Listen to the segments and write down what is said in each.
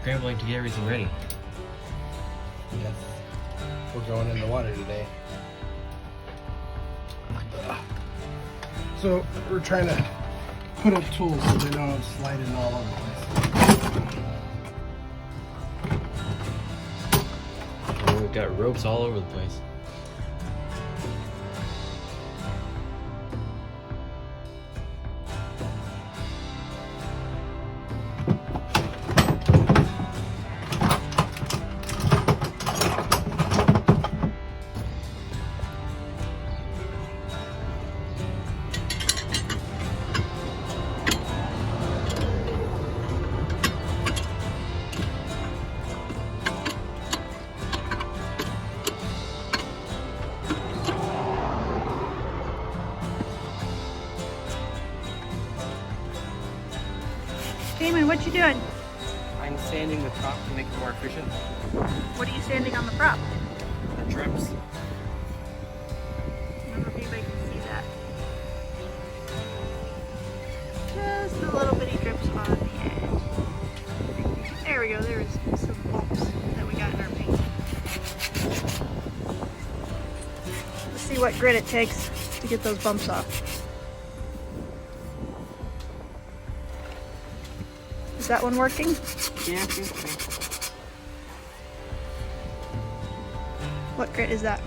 scrambling to get everything ready. Yes. We're going in the water today. So we're trying to put up tools so they don't slide in all over the place. Oh, we've got ropes all over the place. Damon, what you doing? I'm sanding the top to make it more efficient. What are you sanding on the prop? The drips. I wonder if anybody can see that. Just a little bitty drips on the edge. There we go, there's some bumps that we got in our paint. Let's see what grit it takes to get those bumps off. Is that one working? Yeah. What grit is that?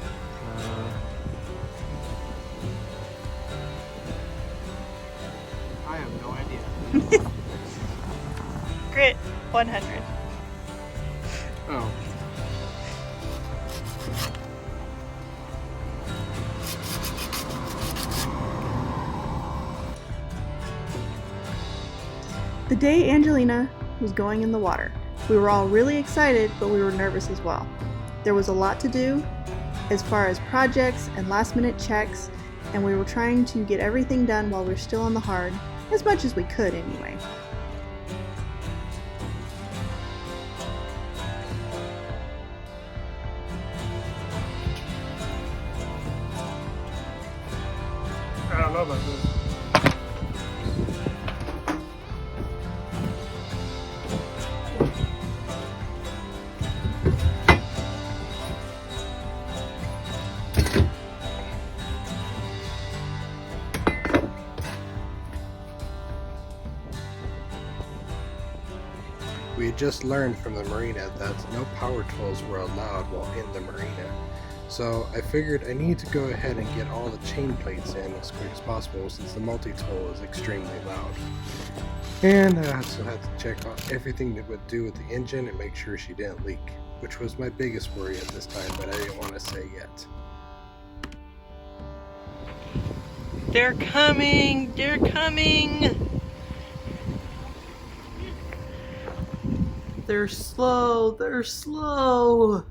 I have no idea. Grit 100. Oh. The day Angelina was going in the water, we were all really excited, but we were nervous as well. There was a lot to do as far as projects and last minute checks, and we were trying to get everything done while we were still on the hard, as much as we could anyway. I don't know about this. We had just learned from the marina that no power tools were allowed while in the marina. So I figured I need to go ahead and get all the chain plates in as quick as possible since the multi-tool is extremely loud. And I also had to check out everything that would do with the engine and make sure she didn't leak, which was my biggest worry at this time, but I didn't want to say yet. They're coming! They're coming! They're slow. They're slow.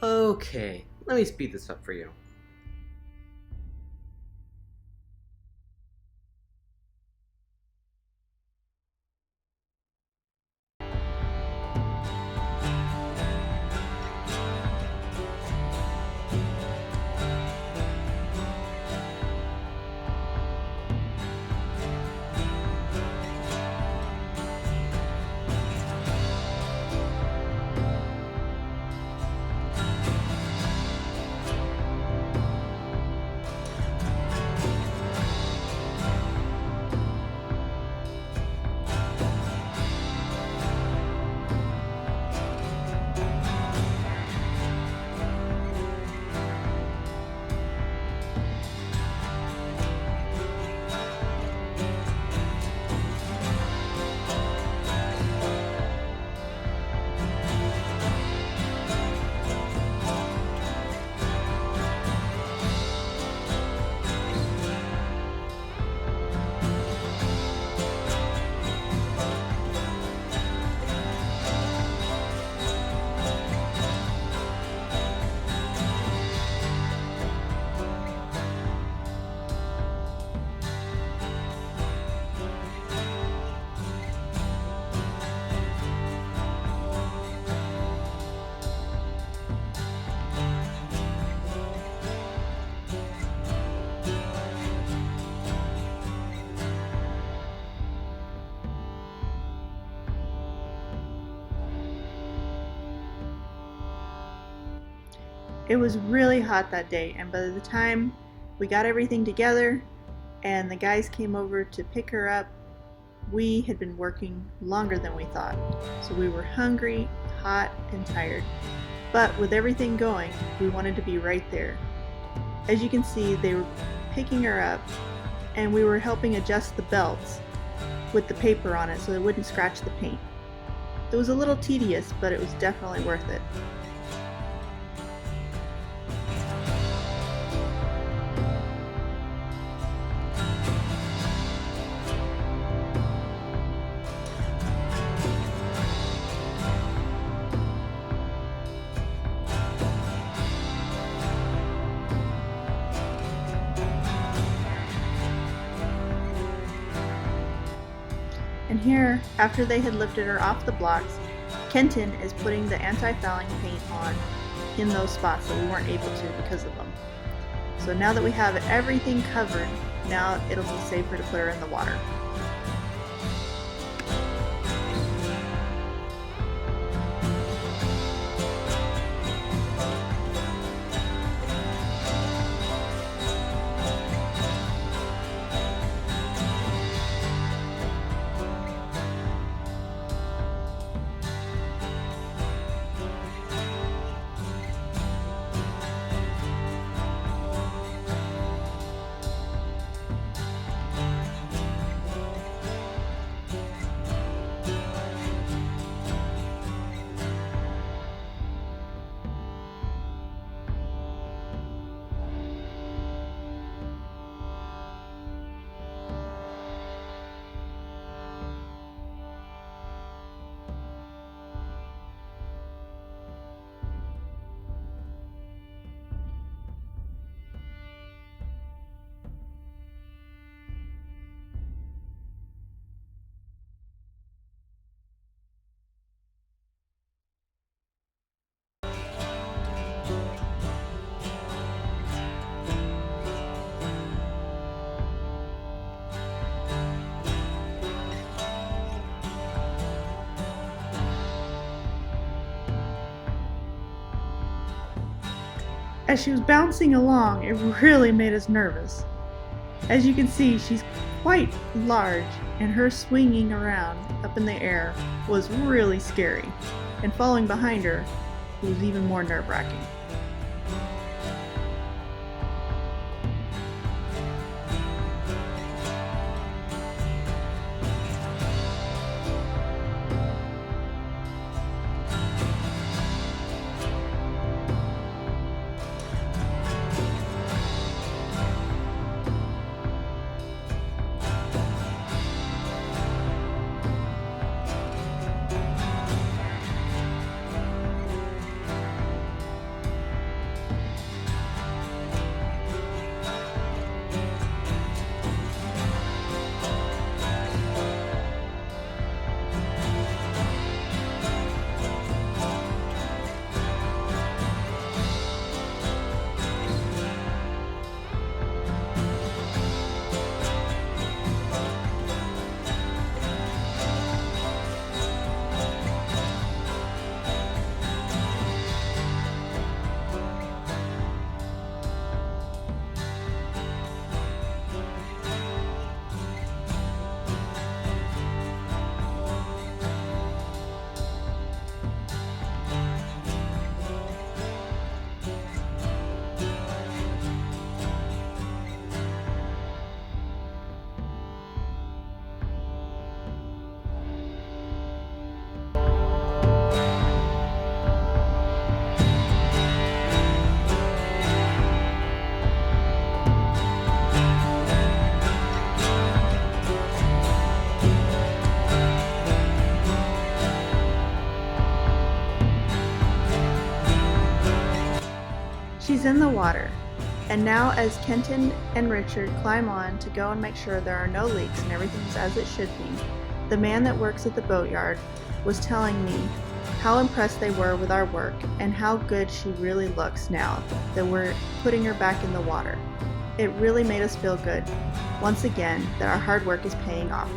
Okay, let me speed this up for you. It was really hot that day, and by the time we got everything together and the guys came over to pick her up, we had been working longer than we thought. So we were hungry, hot, and tired. But with everything going, we wanted to be right there. As you can see, they were picking her up and we were helping adjust the belts with the paper on it so it wouldn't scratch the paint. It was a little tedious, but it was definitely worth it. And here, after they had lifted her off the blocks, Kenton is putting the anti-fouling paint on in those spots that we weren't able to because of them. So now that we have everything covered, now it'll be safer to put her in the water. As she was bouncing along, it really made us nervous. As you can see, she's quite large, and her swinging around up in the air was really scary, and following behind her was even more nerve-wracking. She's in the water, and now as Kenton and Richard climb on to go and make sure there are no leaks and everything's as it should be, the man that works at the boatyard was telling me how impressed they were with our work and how good she really looks now that we're putting her back in the water. It really made us feel good, once again, that our hard work is paying off.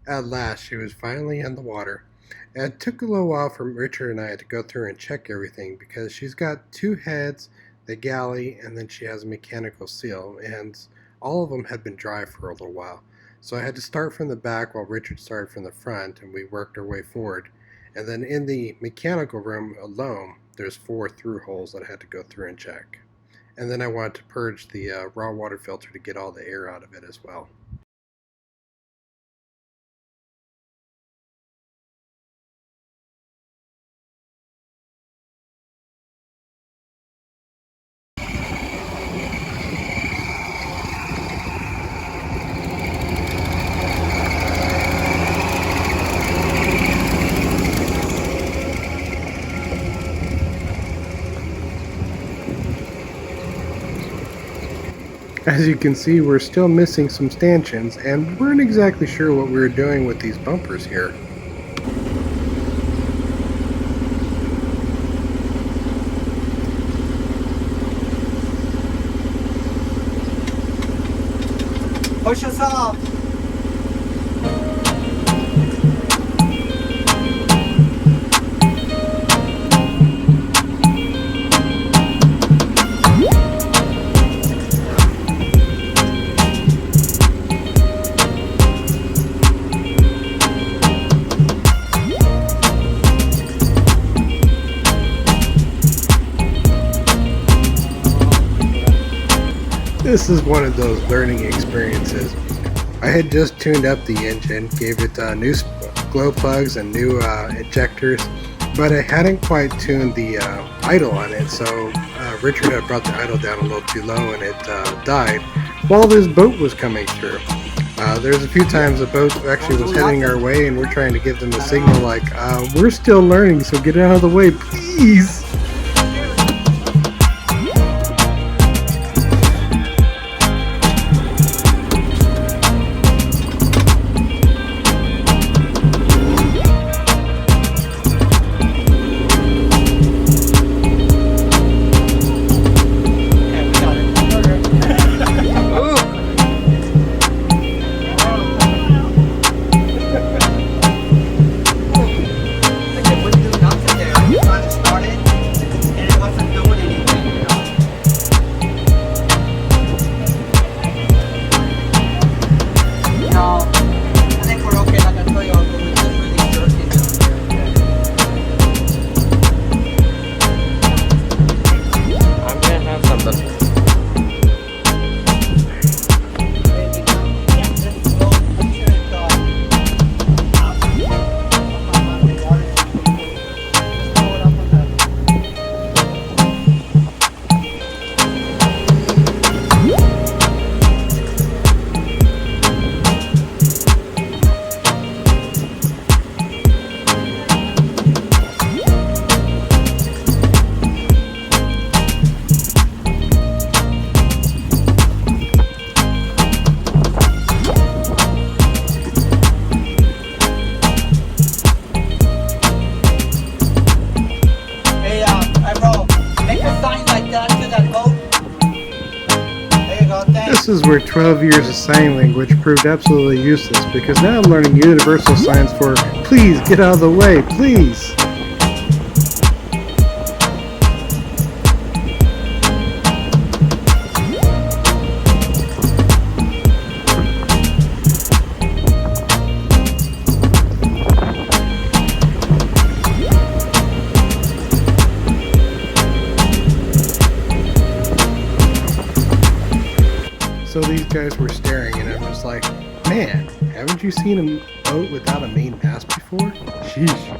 At last, she was finally in the water. It took a little while for Richard and I to go through and check everything because she's got two heads, the galley, and then she has a mechanical seal, and all of them had been dry for a little while. So I had to start from the back while Richard started from the front, and we worked our way forward. And then in the mechanical room alone, there's 4 through holes that I had to go through and check. And then I wanted to purge the raw water filter to get all the air out of it as well. As you can see, we're still missing some stanchions, and weren't exactly sure what we were doing with these bumpers here. Push us off. This is one of those learning experiences. I had just tuned up the engine, gave it new glow plugs and new injectors, but I hadn't quite tuned the idle on it, so Richard had brought the idle down a little too low and it died while this boat was coming through. There's a few times the boat actually was heading our way and we're trying to give them a signal like, we're still learning, so get out of the way, please! This is where 12 years of sign language proved absolutely useless, because now I'm learning universal signs for please get out of the way, please! So these guys were staring, and I'm just like, man, haven't you seen a boat without a main mast before? Sheesh.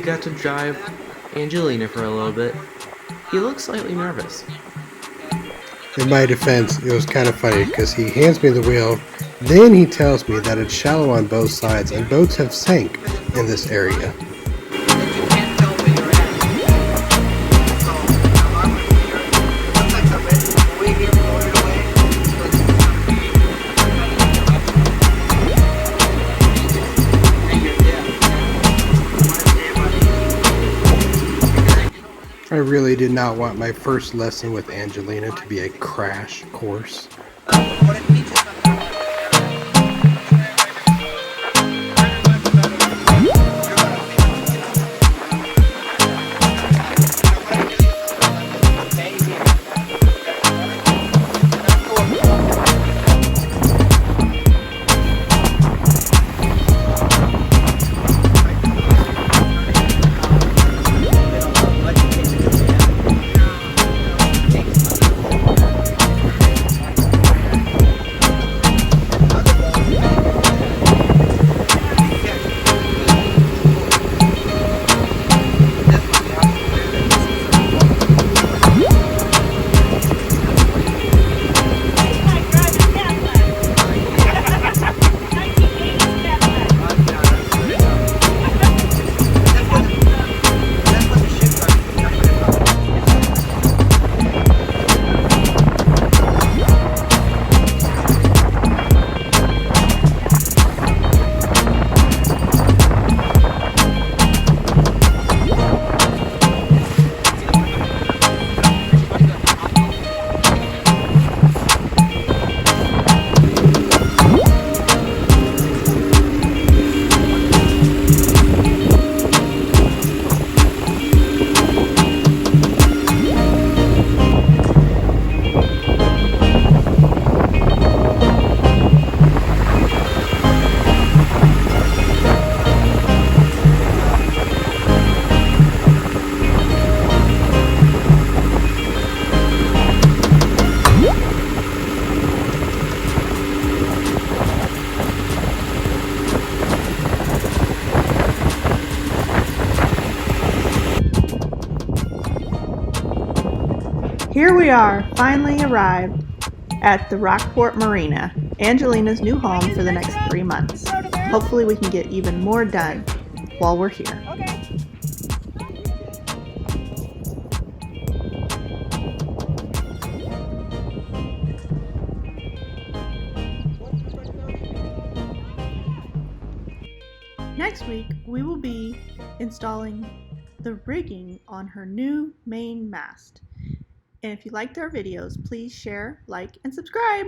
got to drive Angelina for a little bit. He looks slightly nervous. In my defense, it was kind of funny because he hands me the wheel, then he tells me that it's shallow on both sides and boats have sank in this area. I really did not want my first lesson with Angelina to be a crash course. Here we are, finally arrived at the Rockport Marina, Angelina's new home for the next 3 months. Hopefully we can get even more done while we're here. Next week, we will be installing the rigging on her new main mast. And if you liked our videos, please share, like, and subscribe.